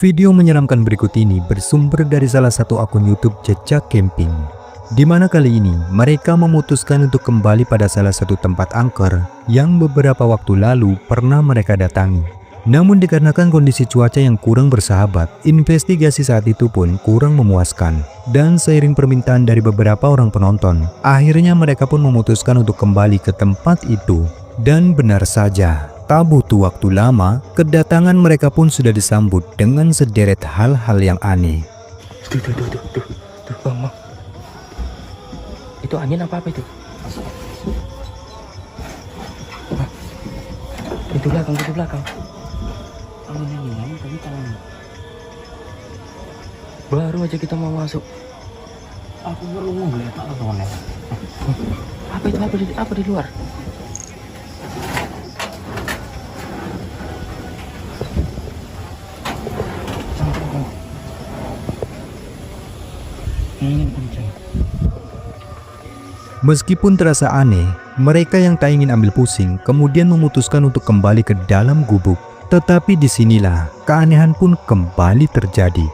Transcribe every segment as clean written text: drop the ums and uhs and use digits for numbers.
Video menyeramkan berikut ini bersumber dari salah satu akun YouTube Jejak Camping, di mana kali ini mereka memutuskan untuk kembali pada salah satu tempat angker yang beberapa waktu lalu pernah mereka datangi. Namun dikarenakan kondisi cuaca yang kurang bersahabat, investigasi saat itu pun kurang memuaskan. Dan seiring permintaan dari beberapa orang penonton, akhirnya mereka pun memutuskan untuk kembali ke tempat itu. Dan benar saja, tak butuh waktu lama, kedatangan mereka pun sudah disambut dengan sederet hal-hal yang aneh. Tuh, bang. Itu angin apa itu? Hah? Itu belakang. Angin tadi tangan. Baru aja kita mau masuk. Aku baru mau lihat teman. Apa di luar? Meskipun terasa aneh, mereka yang tak ingin ambil pusing kemudian memutuskan untuk kembali ke dalam gubuk. Tetapi disinilah keanehan pun kembali terjadi.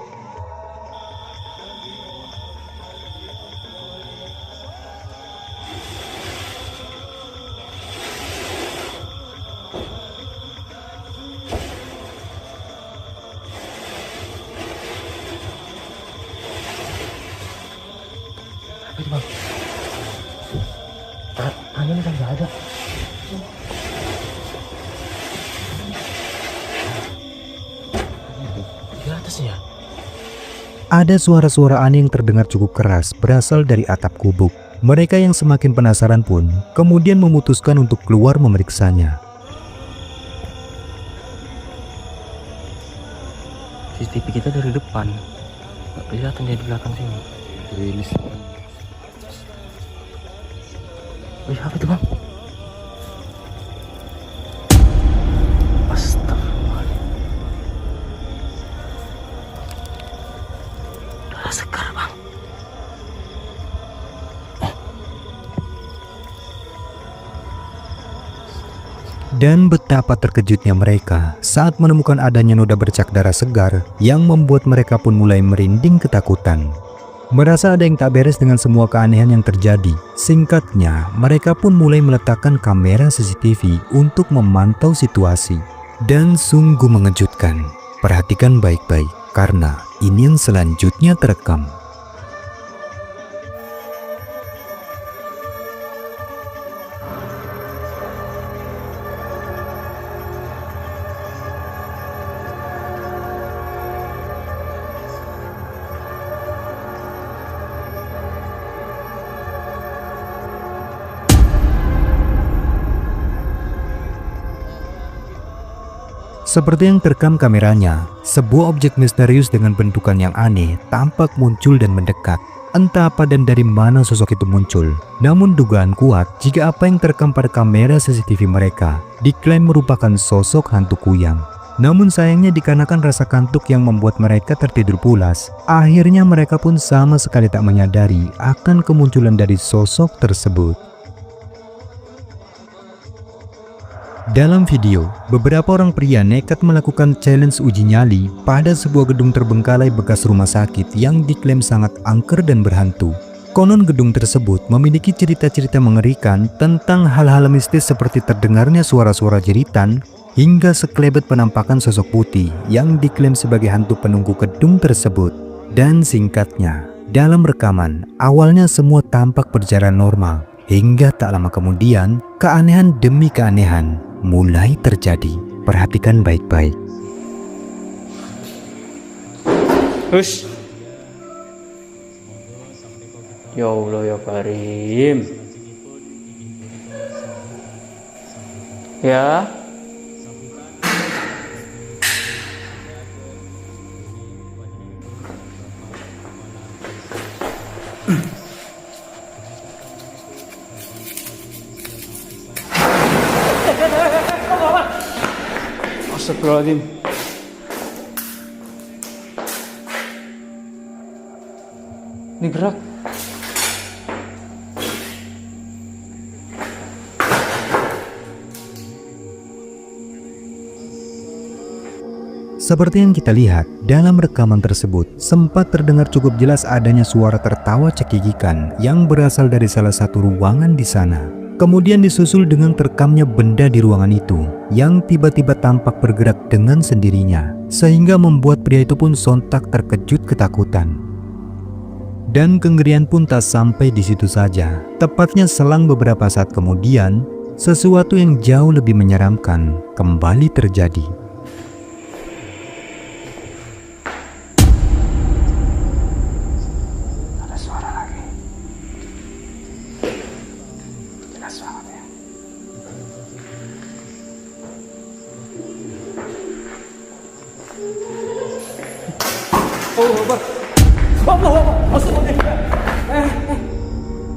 Apa itu, bang? Angin kan nggak ada. Di atas ya? Ada suara-suara aneh yang terdengar cukup keras berasal dari atap gubuk. Mereka yang semakin penasaran pun kemudian memutuskan untuk keluar memeriksanya. CCTV kita dari depan, nggak kelihatan dari belakang sini. Rilis. Wih, apa itu, bang? Astagfirullahaladzim. Udara segar, bang. Dan betapa terkejutnya mereka saat menemukan adanya noda bercak darah segar yang membuat mereka pun mulai merinding ketakutan. Merasa ada yang tak beres dengan semua keanehan yang terjadi. Singkatnya, mereka pun mulai meletakkan kamera CCTV untuk memantau situasi. Dan sungguh mengejutkan. Perhatikan baik-baik, karena ini yang selanjutnya terekam. Seperti yang terekam kameranya, sebuah objek misterius dengan bentukan yang aneh tampak muncul dan mendekat. Entah apa dan dari mana sosok itu muncul. Namun dugaan kuat jika apa yang terekam pada kamera CCTV mereka diklaim merupakan sosok hantu kuyang. Namun sayangnya dikarenakan rasa kantuk yang membuat mereka tertidur pulas, akhirnya mereka pun sama sekali tak menyadari akan kemunculan dari sosok tersebut. Dalam video, beberapa orang pria nekat melakukan challenge uji nyali pada sebuah gedung terbengkalai bekas rumah sakit yang diklaim sangat angker dan berhantu. Konon gedung tersebut memiliki cerita-cerita mengerikan tentang hal-hal mistis seperti terdengarnya suara-suara jeritan hingga sekelebet penampakan sosok putih yang diklaim sebagai hantu penunggu gedung tersebut. Dan singkatnya, dalam rekaman, awalnya semua tampak berjalan normal. Hingga tak lama kemudian, keanehan demi keanehan mulai terjadi. Perhatikan baik-baik. Hush. Ya Allah ya Karim. Ya. Astagfirullahaladzim. Ini gerak. Seperti yang kita lihat, dalam rekaman tersebut sempat terdengar cukup jelas adanya suara tertawa cekikikan yang berasal dari salah satu ruangan di sana. Kemudian disusul dengan terekamnya benda di ruangan itu yang tiba-tiba tampak bergerak dengan sendirinya, sehingga membuat pria itu pun sontak terkejut ketakutan. Dan kengerian pun tak sampai di situ saja. Tepatnya selang beberapa saat kemudian, sesuatu yang jauh lebih menyeramkan kembali terjadi.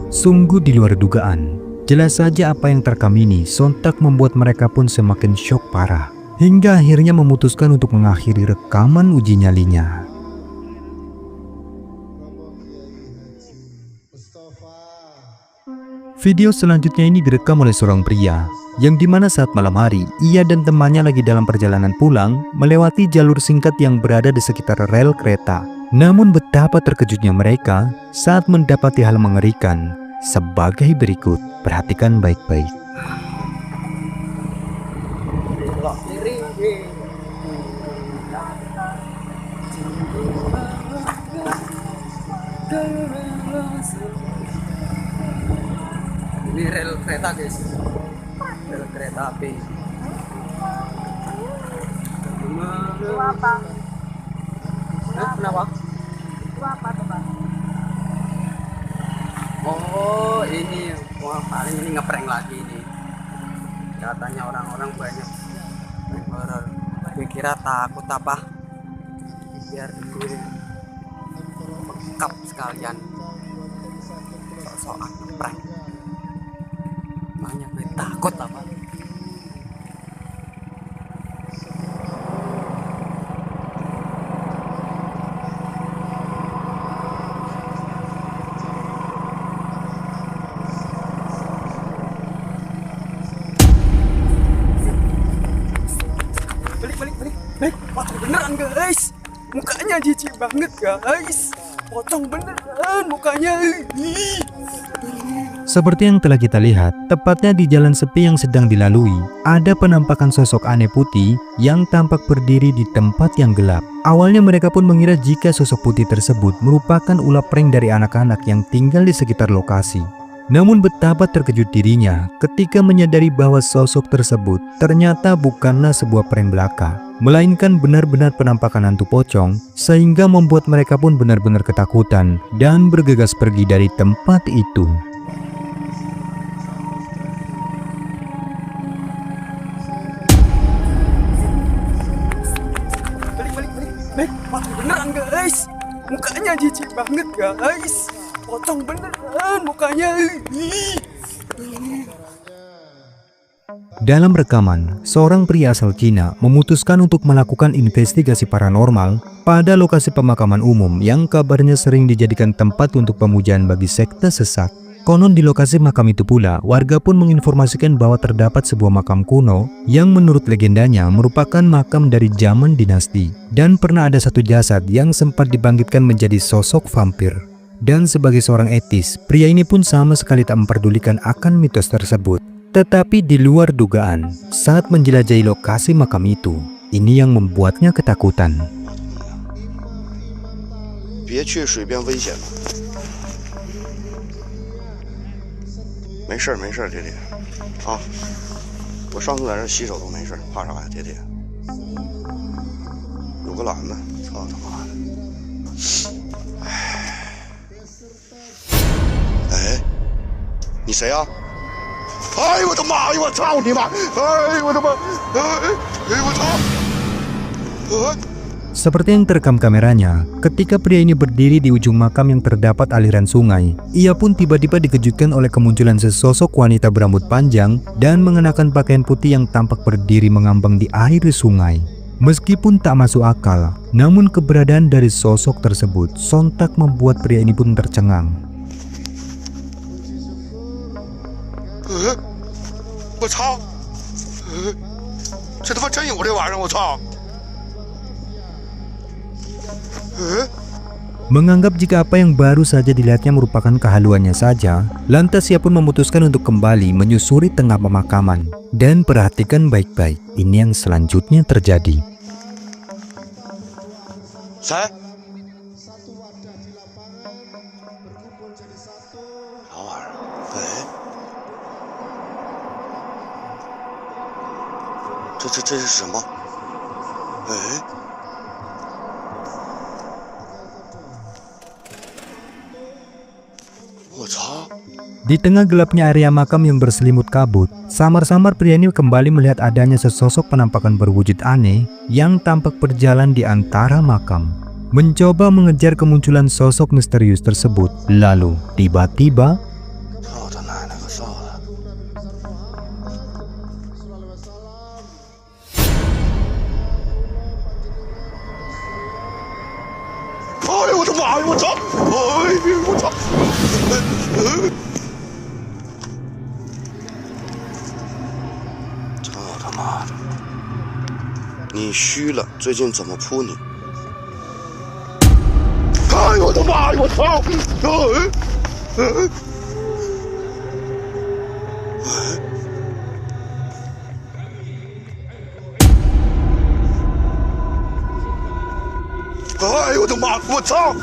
Sungguh di luar dugaan. Jelas saja apa yang terekam ini sontak membuat mereka pun semakin syok parah, hingga akhirnya memutuskan untuk mengakhiri rekaman uji nyalinya. Video selanjutnya ini direkam oleh seorang pria, yang dimana saat malam hari, ia dan temannya lagi dalam perjalanan pulang melewati jalur singkat yang berada di sekitar rel kereta. Namun betapa terkejutnya mereka saat mendapati hal mengerikan sebagai berikut. Perhatikan baik-baik. Ini rel kereta guys, rel kereta api. Apa? Kenapa? Apa tuh, Pak? Oh ini, wah paling ini ngeprank lagi ini. Katanya orang-orang banyak prank horor. Gue kira takut apa? Biar gue bekap sekalian. Sok-sokan ngeprank. Banyak gue takut apa? Balik. Wah beneran guys, mukanya jijik banget guys. Pocong beneran mukanya. Seperti yang telah kita lihat, tepatnya di jalan sepi yang sedang dilalui, ada penampakan sosok aneh putih yang tampak berdiri di tempat yang gelap. Awalnya mereka pun mengira jika sosok putih tersebut merupakan ulah prank dari anak-anak yang tinggal di sekitar lokasi. Namun betapa terkejut dirinya ketika menyadari bahwa sosok tersebut ternyata bukanlah sebuah prank belaka, melainkan benar-benar penampakan hantu pocong, sehingga membuat mereka pun benar-benar ketakutan dan bergegas pergi dari tempat itu. Balik. Wah beneran guys, mukanya jijik banget guys. Pocong beneran mukanya. Dalam rekaman, seorang pria asal Cina memutuskan untuk melakukan investigasi paranormal pada lokasi pemakaman umum yang kabarnya sering dijadikan tempat untuk pemujaan bagi sekte sesat. Konon di lokasi makam itu pula, warga pun menginformasikan bahwa terdapat sebuah makam kuno yang menurut legendanya merupakan makam dari zaman dinasti, dan pernah ada satu jasad yang sempat dibangkitkan menjadi sosok vampir. Dan sebagai seorang etis, pria ini pun sama sekali tak memperdulikan akan mitos tersebut. Tetapi di luar dugaan, saat menjelajahi lokasi makam itu, ini yang membuatnya ketakutan. 别去水边危险了。没事儿，铁铁，啊，我上次在这洗手都没事儿，怕啥呀，铁铁？有个懒子，操他妈的！哎，你谁啊？哎呦我的妈呀！我操你妈！哎我的妈！哎我操！ Seperti yang terekam kameranya, ketika pria ini berdiri di ujung makam yang terdapat aliran sungai, ia pun tiba-tiba dikejutkan oleh kemunculan sesosok wanita berambut panjang dan mengenakan pakaian putih yang tampak berdiri mengambang di air sungai. Meskipun tak masuk akal, namun keberadaan dari sosok tersebut sontak membuat pria ini pun tercengang. 我操！这他妈真有这玩意儿！我操！ Menganggap jika apa yang baru saja dilihatnya merupakan kehaluannya saja, lantas ia pun memutuskan untuk kembali menyusuri tengah pemakaman. Dan perhatikan baik-baik, ini yang selanjutnya terjadi. Saya? Lawar,这是什么？我操！ Di tengah gelapnya area makam yang berselimut kabut, samar-samar pria ini kembali melihat adanya sesosok penampakan berwujud aneh yang tampak berjalan di antara makam. Mencoba mengejar kemunculan sosok misterius tersebut, lalu tiba-tiba 操他奶奶个臊的！哎呦我的妈呀！我操！哎呦我操！ 操他妈的！你虚了，最近怎么扑你？哎呦我的妈呀！我操！哎呦我的妈！我操！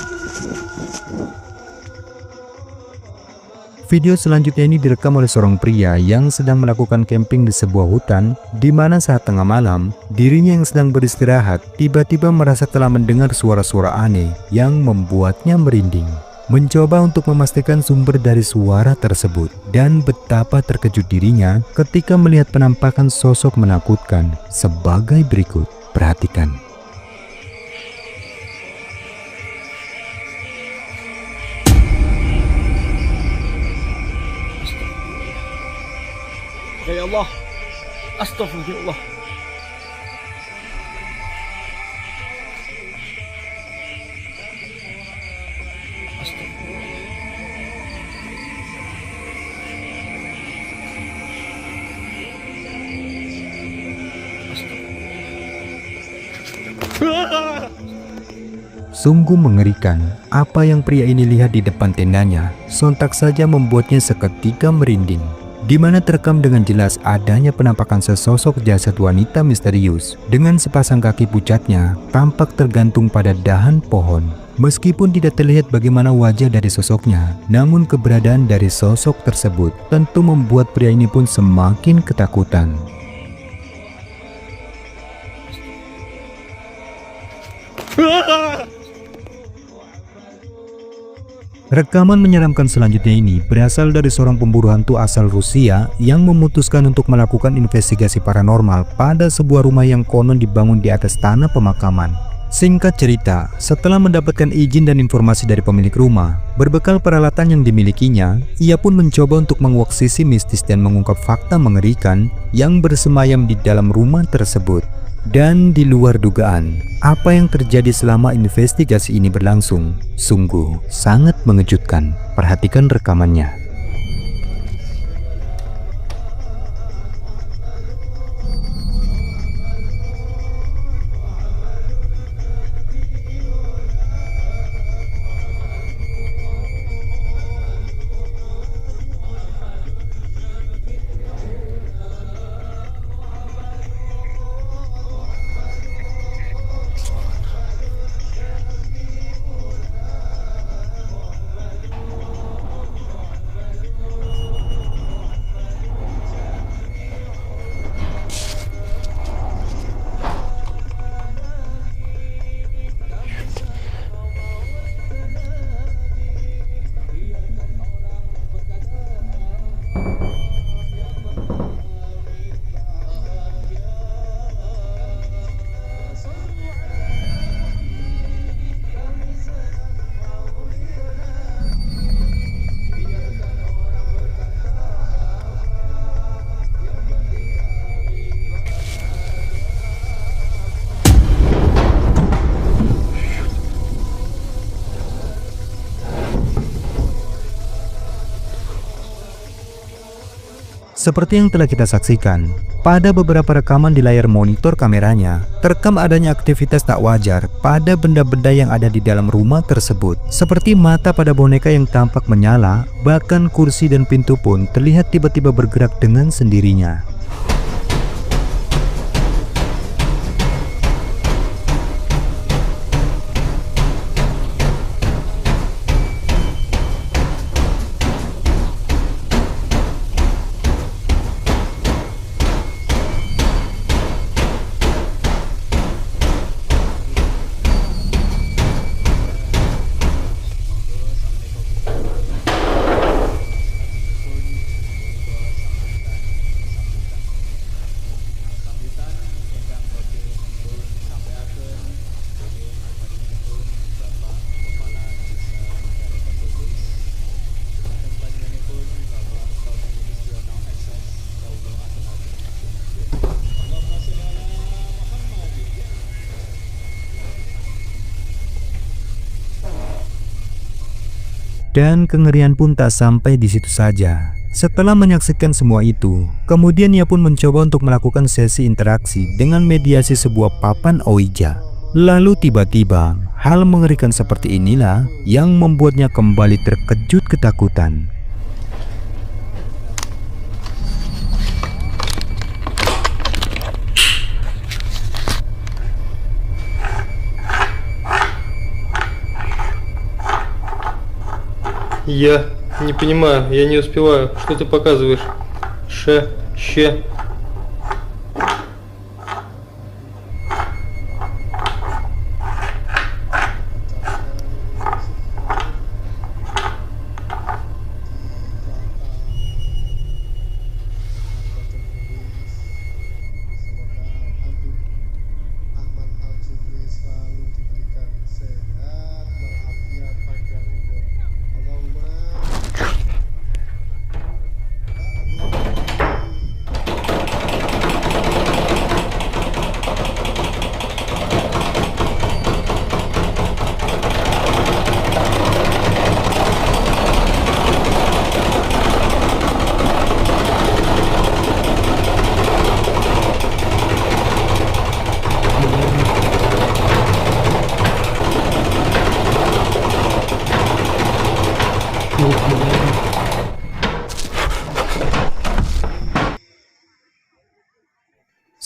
Video selanjutnya ini direkam oleh seorang pria yang sedang melakukan camping di sebuah hutan, di mana saat tengah malam, dirinya yang sedang beristirahat tiba-tiba merasa telah mendengar suara-suara aneh yang membuatnya merinding. Mencoba untuk memastikan sumber dari suara tersebut, dan betapa terkejut dirinya ketika melihat penampakan sosok menakutkan sebagai berikut. Perhatikan. Ya Allah, astagfirullah. Sungguh mengerikan, apa yang pria ini lihat di depan tendanya sontak saja membuatnya seketika merinding, di mana terekam dengan jelas adanya penampakan sesosok jasad wanita misterius dengan sepasang kaki pucatnya tampak tergantung pada dahan pohon. Meskipun tidak terlihat bagaimana wajah dari sosoknya, namun keberadaan dari sosok tersebut tentu membuat pria ini pun semakin ketakutan. Rekaman menyeramkan selanjutnya ini berasal dari seorang pemburu hantu asal Rusia yang memutuskan untuk melakukan investigasi paranormal pada sebuah rumah yang konon dibangun di atas tanah pemakaman. Singkat cerita, setelah mendapatkan izin dan informasi dari pemilik rumah, berbekal peralatan yang dimilikinya, ia pun mencoba untuk menguak sisi mistis dan mengungkap fakta mengerikan yang bersemayam di dalam rumah tersebut. Dan di luar dugaan, apa yang terjadi selama investigasi ini berlangsung sungguh sangat mengejutkan. Perhatikan rekamannya. Seperti yang telah kita saksikan, pada beberapa rekaman di layar monitor kameranya, terekam adanya aktivitas tak wajar pada benda-benda yang ada di dalam rumah tersebut. Seperti mata pada boneka yang tampak menyala, bahkan kursi dan pintu pun terlihat tiba-tiba bergerak dengan sendirinya. Dan kengerian pun tak sampai di situ saja. Setelah menyaksikan semua itu, kemudian ia pun mencoba untuk melakukan sesi interaksi dengan mediasi sebuah papan Ouija. Lalu tiba-tiba, hal mengerikan seperti inilah yang membuatnya kembali terkejut ketakutan. Я не понимаю, я не успеваю. Что ты показываешь? Ще.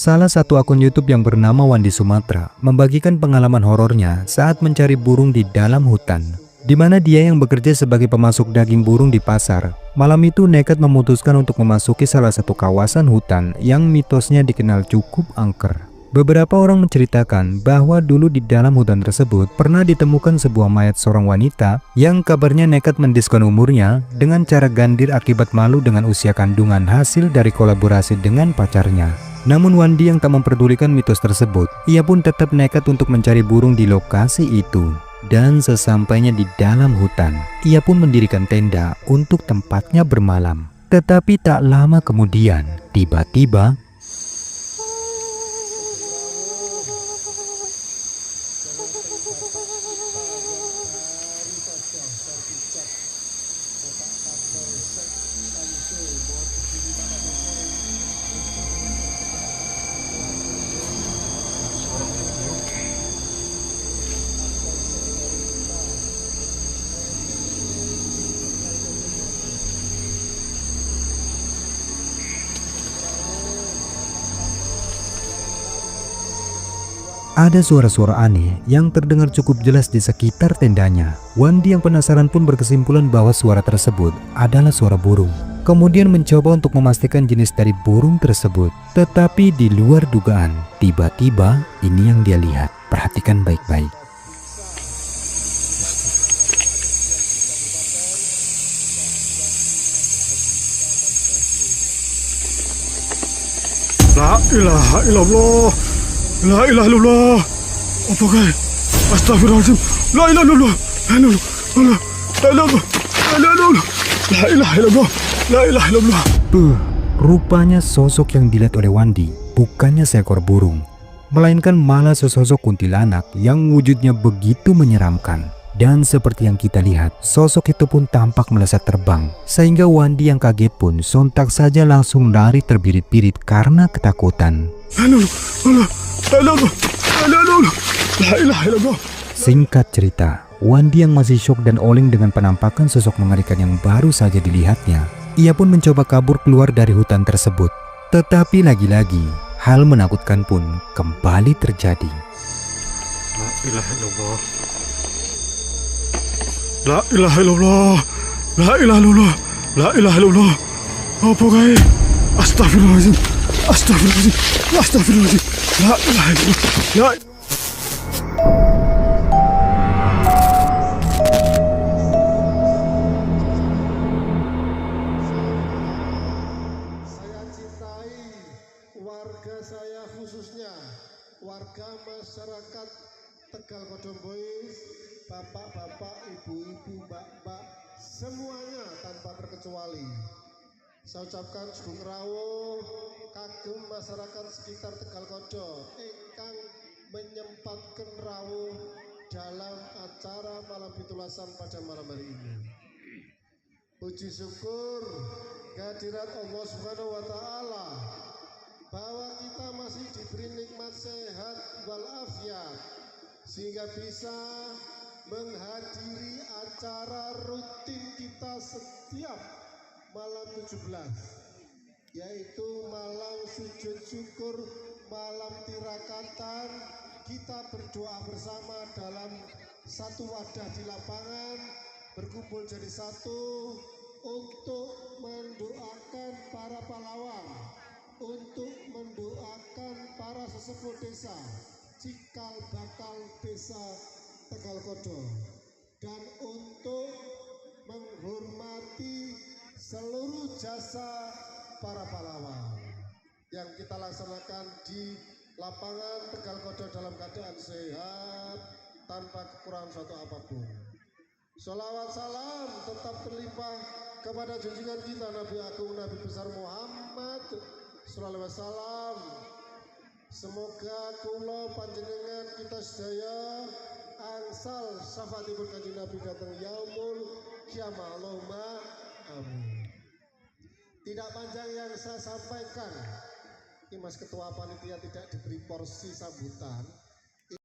Salah satu akun YouTube yang bernama Wandi Sumatra membagikan pengalaman horornya saat mencari burung di dalam hutan, di mana dia yang bekerja sebagai pemasok daging burung di pasar, malam itu nekat memutuskan untuk memasuki salah satu kawasan hutan yang mitosnya dikenal cukup angker. Beberapa orang menceritakan bahwa dulu di dalam hutan tersebut pernah ditemukan sebuah mayat seorang wanita yang kabarnya nekat mendiskon umurnya dengan cara gandir akibat malu dengan usia kandungan hasil dari kolaborasi dengan pacarnya. Namun Wandi yang tak memperdulikan mitos tersebut, ia pun tetap nekat untuk mencari burung di lokasi itu. Dan sesampainya di dalam hutan, ia pun mendirikan tenda untuk tempatnya bermalam. Tetapi tak lama kemudian, tiba-tiba ada suara-suara aneh yang terdengar cukup jelas di sekitar tendanya. Wandi yang penasaran pun berkesimpulan bahwa suara tersebut adalah suara burung. Kemudian mencoba untuk memastikan jenis dari burung tersebut. Tetapi di luar dugaan, tiba-tiba ini yang dia lihat. Perhatikan baik-baik. La ilaha illallah. La ilaha illallah. Apa guys? Astagfirullahaladzim. La ilaha illallah. La ilaha illallah. La ilaha illallah. La ilaha illallah. La ilaha illallah. Rupanya sosok yang dilihat oleh Wandi bukannya seekor burung, melainkan malah sesosok kuntilanak yang wujudnya begitu menyeramkan. Dan seperti yang kita lihat, sosok itu pun tampak melesat terbang. Sehingga Wandi yang kaget pun sontak saja langsung lari terbirit-birit karena ketakutan. La ilaha illallah. Singkat cerita, Wandi yang masih syok dan oleng dengan penampakan sosok mengerikan yang baru saja dilihatnya, ia pun mencoba kabur keluar dari hutan tersebut. Tetapi lagi-lagi, hal menakutkan pun kembali terjadi. La ilaha illallah. La ilaha illallah. La ilaha illallah. La ilaha illallah. Apa kae? Astagfirullahaladzim. Astagfirullahaladzim. Astagfirullahaladzim. La ilaha illallah. Saya cintai warga saya, khususnya warga masyarakat Tegal Kodombois, bapak-bapak, ibu-ibu, mbak-mbak, semuanya tanpa terkecuali. Saya ucapkan Sugeng Rawuh kagem masyarakat sekitar Tegal Kodo ingkang menyempatkan rawuh dalam acara malam pitulasan pada malam hari ini. Puji syukur kehadirat Allah Subhanahu wa taala bahwa kita masih diberi nikmat sehat walafiat sehingga bisa menghadiri acara rutin kita setiap malam 17, yaitu malam sujud syukur, malam tirakatan. Kita berdoa bersama dalam satu wadah di lapangan, berkumpul jadi satu untuk mendoakan para pahlawan, untuk mendoakan para sesepuh desa, cikal bakal desa Tegal Kodo, dan untuk menghormati seluruh jasa para pahlawan yang kita laksanakan di lapangan Tegal Kodo dalam keadaan sehat tanpa kekurangan suatu apapun. Sholawat salam tetap terlimpah kepada junjungan kita Nabi Agung Nabi besar Muhammad sallallahu alaihi wasallam. Semoga kula panjenengan kita sedaya angsal syafaatipun kanjeng Nabi datang yaumul kiamah. Allahumma amin. Tidak panjang yang saya sampaikan, ini Mas Ketua Panitia tidak diberi porsi sambutan.